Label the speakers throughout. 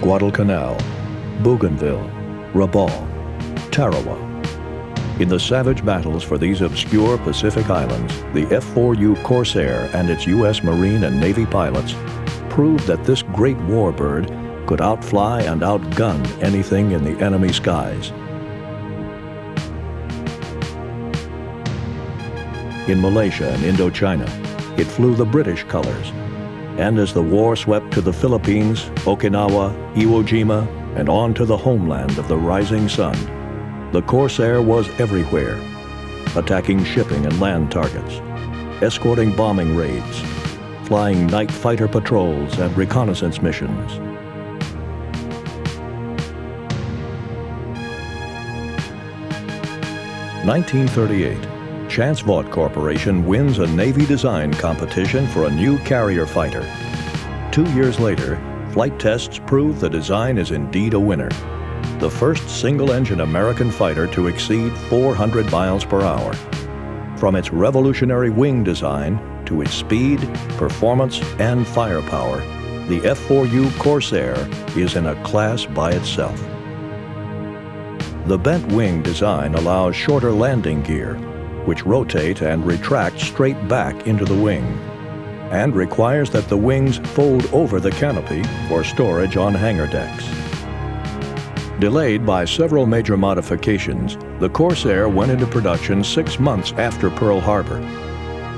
Speaker 1: Guadalcanal, Bougainville, Rabaul, Tarawa. In the savage battles for these obscure Pacific islands, the F-4U Corsair and its U.S. Marine and Navy pilots proved that this great warbird could outfly and outgun anything in the enemy skies. In Malaysia and Indochina, it flew the British colors. And as the war swept to the Philippines, Okinawa, Iwo Jima, and on to the homeland of the rising sun, the Corsair was everywhere, attacking shipping and land targets, escorting bombing raids, flying night fighter patrols and reconnaissance missions. In 1938, Chance Vought Corporation wins a Navy design competition for a new carrier fighter. 2 years later, flight tests prove the design is indeed a winner. The first single-engine American fighter to exceed 400 miles per hour. From its revolutionary wing design to its speed, performance, and firepower, the F-4U Corsair is in a class by itself. The bent wing design allows shorter landing gear, which rotate and retract straight back into the wing, and requires that the wings fold over the canopy for storage on hangar decks. Delayed by several major modifications, the Corsair went into production 6 months after Pearl Harbor.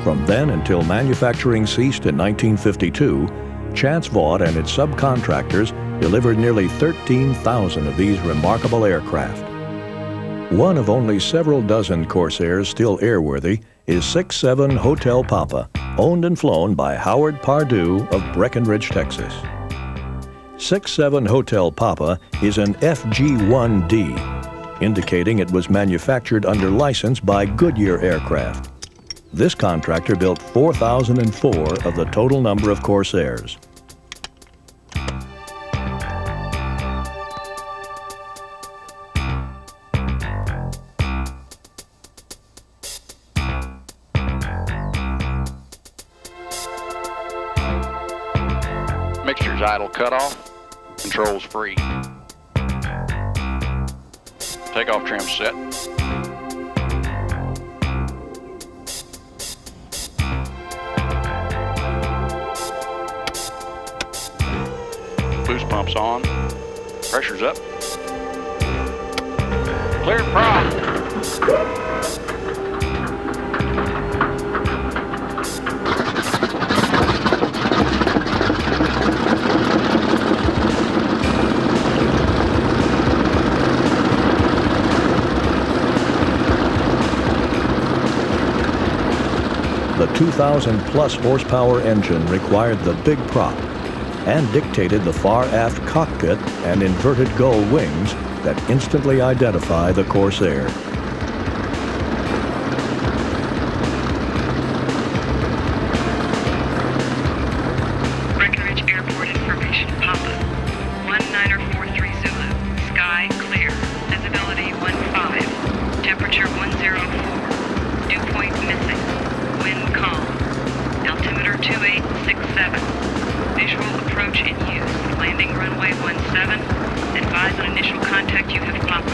Speaker 1: From then until manufacturing ceased in 1952, Chance Vought and its subcontractors delivered nearly 13,000 of these remarkable aircraft. One of only several dozen Corsairs still airworthy is 67 Hotel Papa, owned and flown by Howard Pardue of Breckenridge, Texas. 67 Hotel Papa is an FG-1D, indicating it was manufactured under license by Goodyear Aircraft. This contractor built 4,004 of the total number of Corsairs.
Speaker 2: Mixture's idle cutoff, controls free. Takeoff trim set. Boost pumps on, pressure's up. Clear prop.
Speaker 1: The 2,000-plus horsepower engine required the big prop and dictated the far-aft cockpit and inverted gull wings that instantly identify the Corsair.
Speaker 3: Breckenridge Airport information, Papa. 1943 Zulu, sky clear, visibility 15, temperature 104, dew point missing, wind calm, altimeter 2867, visual approach in use, landing runway 17, advise on initial contact you have Papa.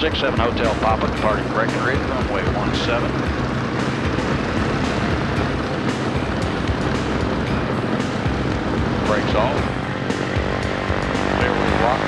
Speaker 2: Six 7 Hotel Papa departing Breckenridge, runway 17. Brakes off. Clear wheel lock.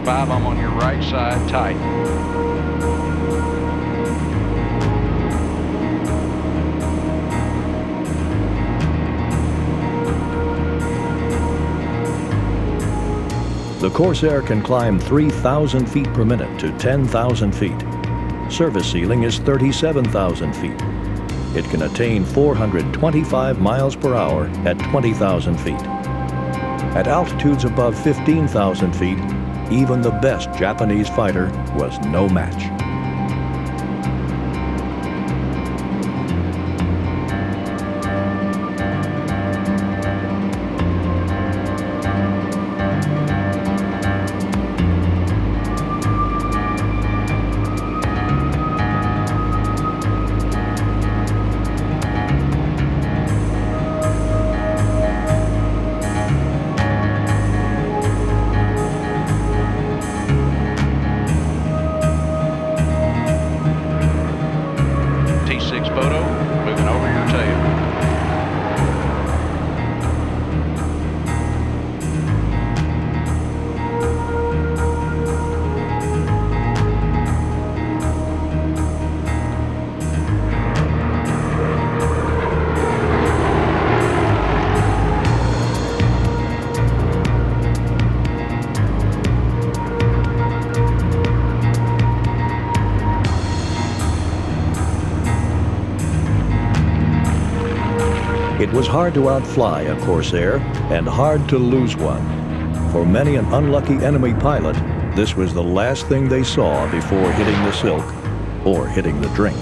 Speaker 2: 5, I'm on your right side, tight.
Speaker 1: The Corsair can climb 3,000 feet per minute to 10,000 feet. Service ceiling is 37,000 feet. It can attain 425 miles per hour at 20,000 feet. At altitudes above 15,000 feet, even the best Japanese fighter was no match.
Speaker 2: T6 photo, moving over your tail.
Speaker 1: It was hard to outfly a Corsair and hard to lose one. For many an unlucky enemy pilot, this was the last thing they saw before hitting the silk or hitting the drink.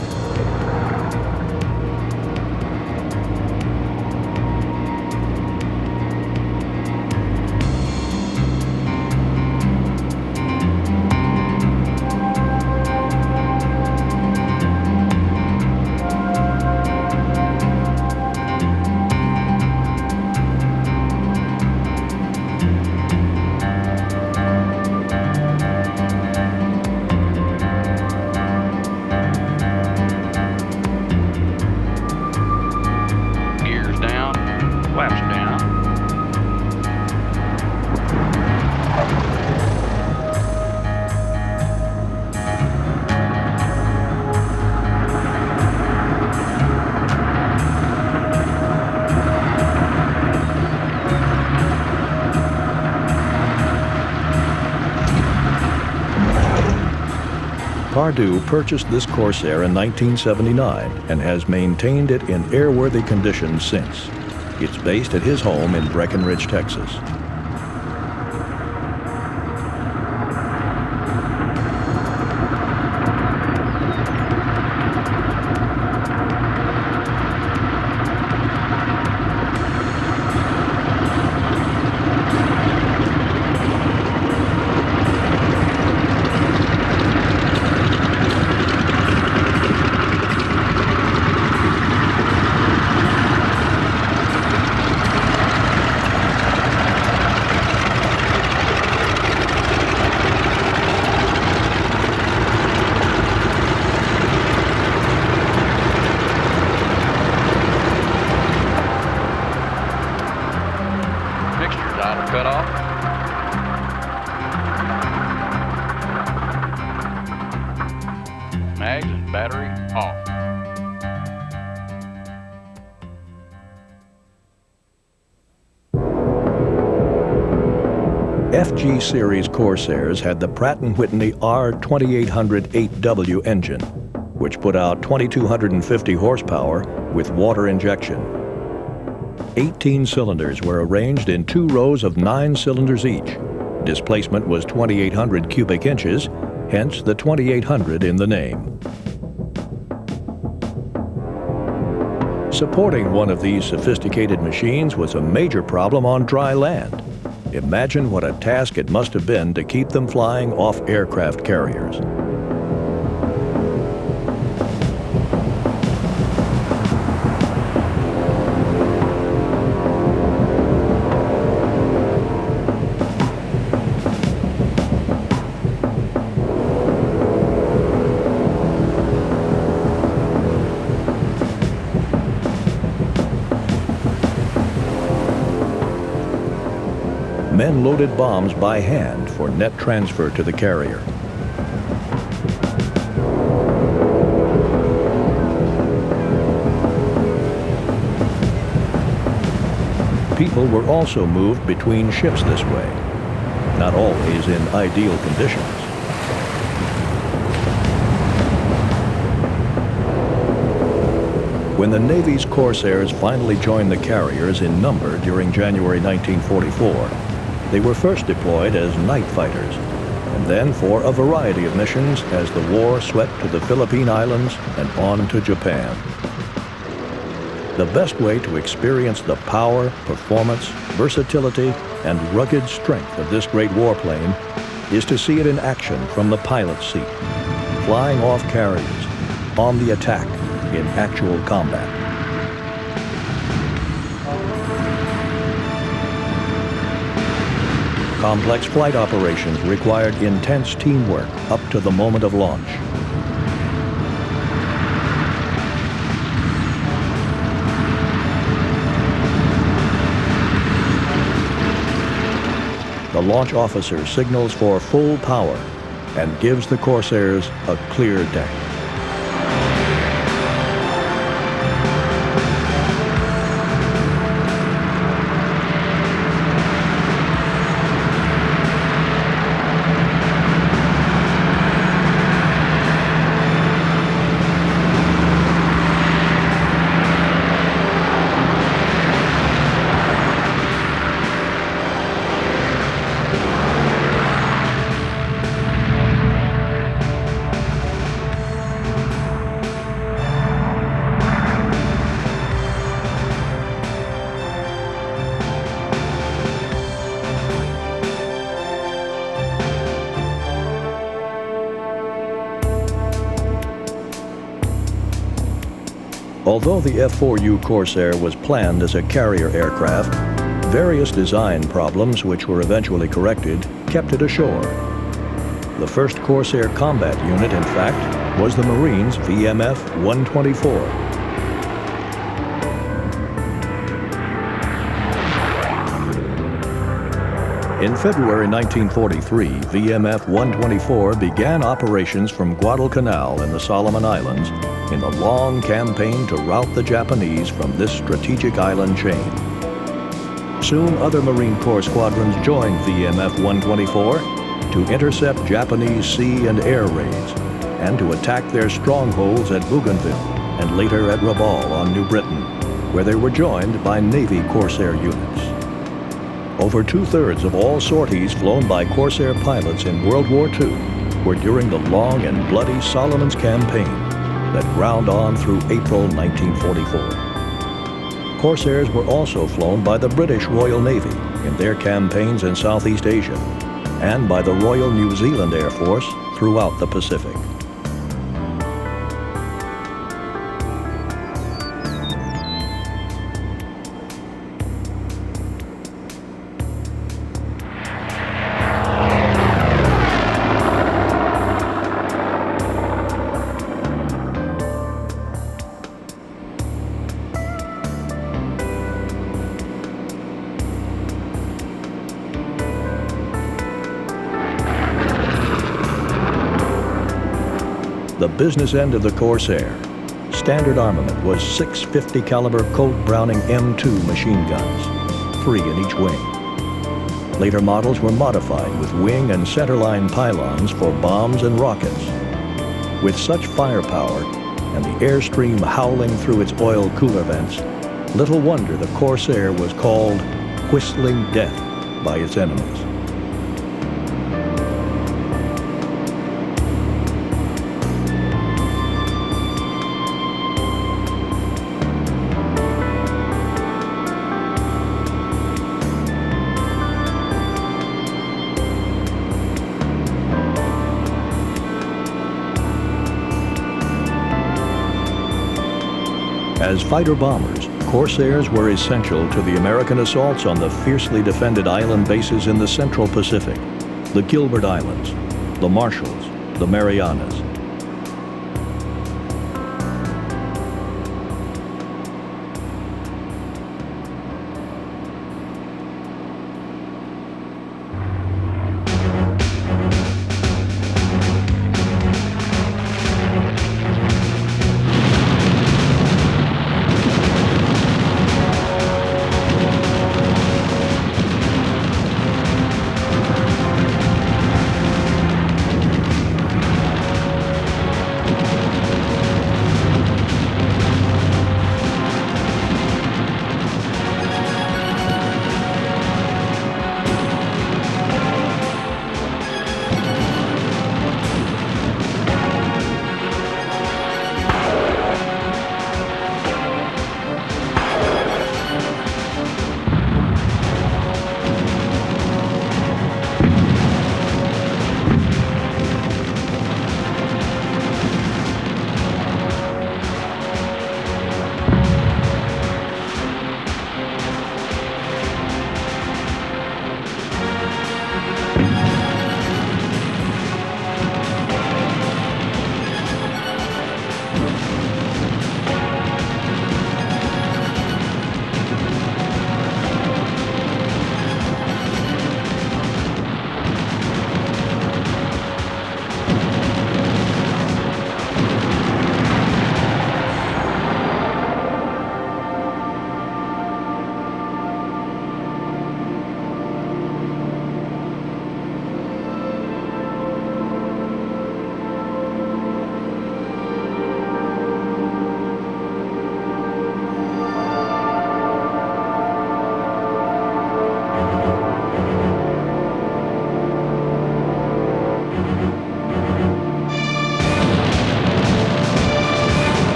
Speaker 2: Gears down, flaps down.
Speaker 1: Pardue purchased this Corsair in 1979 and has maintained it in airworthy condition since. It's based at his home in Breckenridge, Texas.
Speaker 2: Mixture idle cut off. Mags and battery off.
Speaker 1: FG Series Corsairs had the Pratt & Whitney R2800-8W engine, which put out 2,250 horsepower with water injection. 18 cylinders were arranged in 2 rows of 9 cylinders each. Displacement was 2,800 cubic inches, hence the 2800 in the name. Supporting one of these sophisticated machines was a major problem on dry land. Imagine what a task it must have been to keep them flying off aircraft carriers. men loaded bombs by hand for net transfer to the carrier. People were also moved between ships this way, not always in ideal conditions. When the Navy's Corsairs finally joined the carriers in number during January 1944, they were first deployed as night fighters, and then for a variety of missions as the war swept to the Philippine Islands and on to Japan. The best way to experience the power, performance, versatility, and rugged strength of this great warplane is to see it in action from the pilot's seat, flying off carriers, on the attack, in actual combat. Complex flight operations required intense teamwork up to the moment of launch. The launch officer signals for full power and gives the Corsairs a clear deck. Although the F-4U Corsair was planned as a carrier aircraft, various design problems, which were eventually corrected, kept it ashore. The first Corsair combat unit, in fact, was the Marines' VMF-124. In February 1943, VMF-124 began operations from Guadalcanal in the Solomon Islands in the long campaign to rout the Japanese from this strategic island chain. Soon other Marine Corps squadrons joined VMF-124 to intercept Japanese sea and air raids and to attack their strongholds at Bougainville and later at Rabaul on New Britain, where they were joined by Navy Corsair units. Over two-thirds of all sorties flown by Corsair pilots in World War II were during the long and bloody Solomons campaign that ground on through April 1944. Corsairs were also flown by the British Royal Navy in their campaigns in Southeast Asia and by the Royal New Zealand Air Force throughout the Pacific. The business end of the Corsair. Standard armament was 6 50 caliber Colt Browning M2 machine guns, 3 in each wing. Later models were modified with wing and centerline pylons for bombs and rockets. With such firepower and the airstream howling through its oil cooler vents, little wonder the Corsair was called Whistling Death by its enemies. As fighter bombers, Corsairs were essential to the American assaults on the fiercely defended island bases in the Central Pacific, the Gilbert Islands, the Marshalls, the Marianas.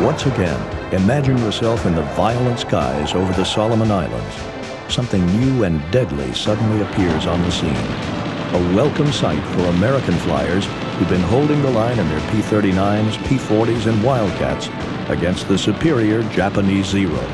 Speaker 1: Once again, imagine yourself in the violent skies over the Solomon Islands. Something new and deadly suddenly appears on the scene. A welcome sight for American flyers who've been holding the line in their P-39s, P-40s, and Wildcats against the superior Japanese Zero.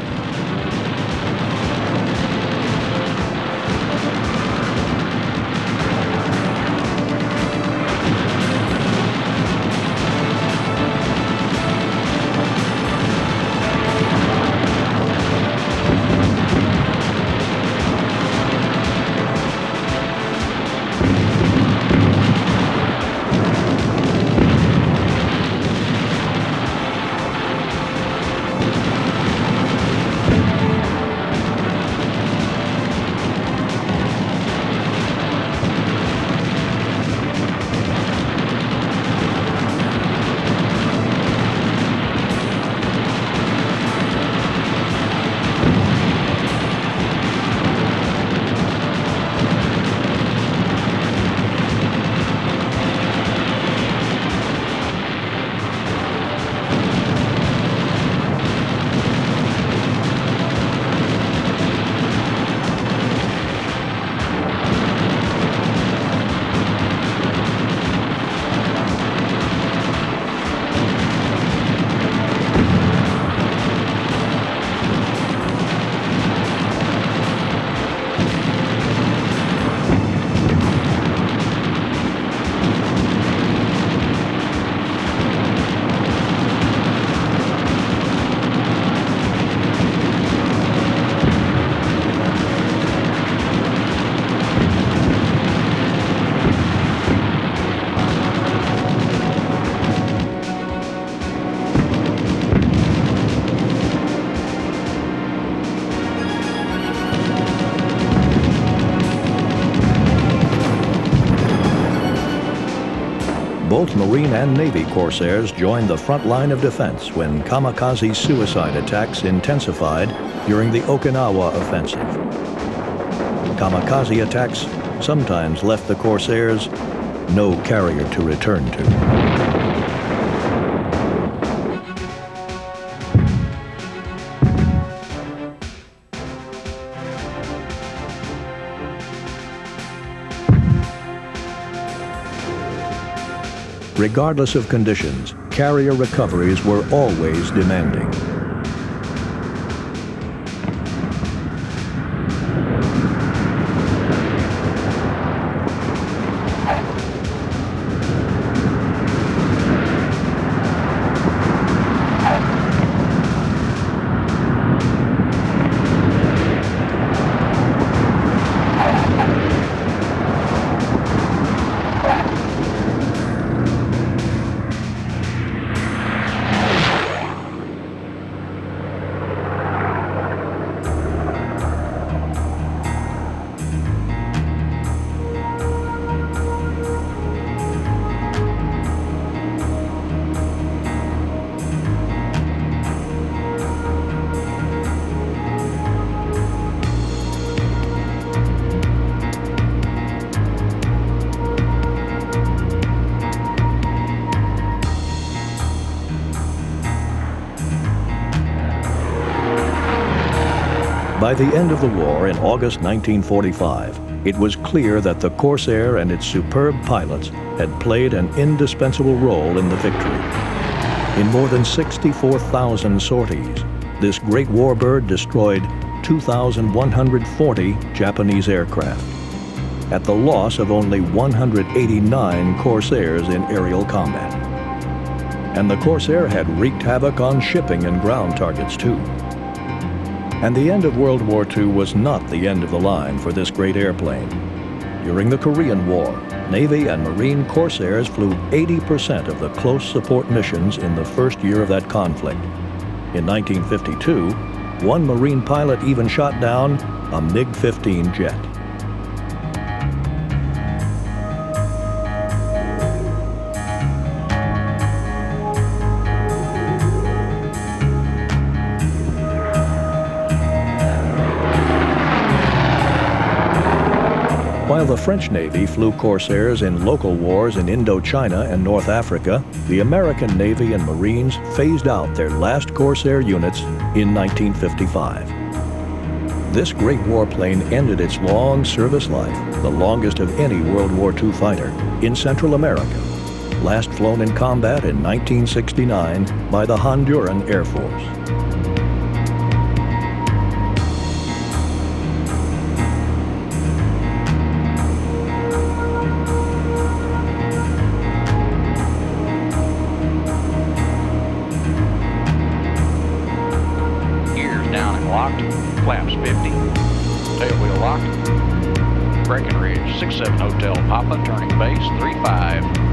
Speaker 1: Both Marine and Navy Corsairs joined the front line of defense when kamikaze suicide attacks intensified during the Okinawa offensive. Kamikaze attacks sometimes left the Corsairs no carrier to return to. Regardless of conditions, carrier recoveries were always demanding. By the end of the war in August 1945, it was clear that the Corsair and its superb pilots had played an indispensable role in the victory. In more than 64,000 sorties, this great warbird destroyed 2,140 Japanese aircraft, at the loss of only 189 Corsairs in aerial combat. And the Corsair had wreaked havoc on shipping and ground targets too. And the end of World War II was not the end of the line for this great airplane. During the Korean War, Navy and Marine Corsairs flew 80% of the close support missions in the first year of that conflict. In 1952, one Marine pilot even shot down a MiG-15 jet. While the French Navy flew Corsairs in local wars in Indochina and North Africa, the American Navy and Marines phased out their last Corsair units in 1955. This great warplane ended its long service life, the longest of any World War II fighter, in Central America, last flown in combat in 1969 by the Honduran Air Force.
Speaker 2: Locked, flaps 50, tail wheel locked, Breckenridge 67 Hotel Papa, turning base 35.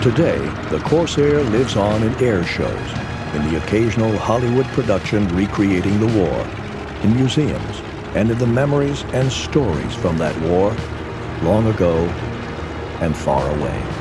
Speaker 1: Today, the Corsair lives on in air shows, in the occasional Hollywood production recreating the war, in museums, and in the memories and stories from that war, long ago and far away.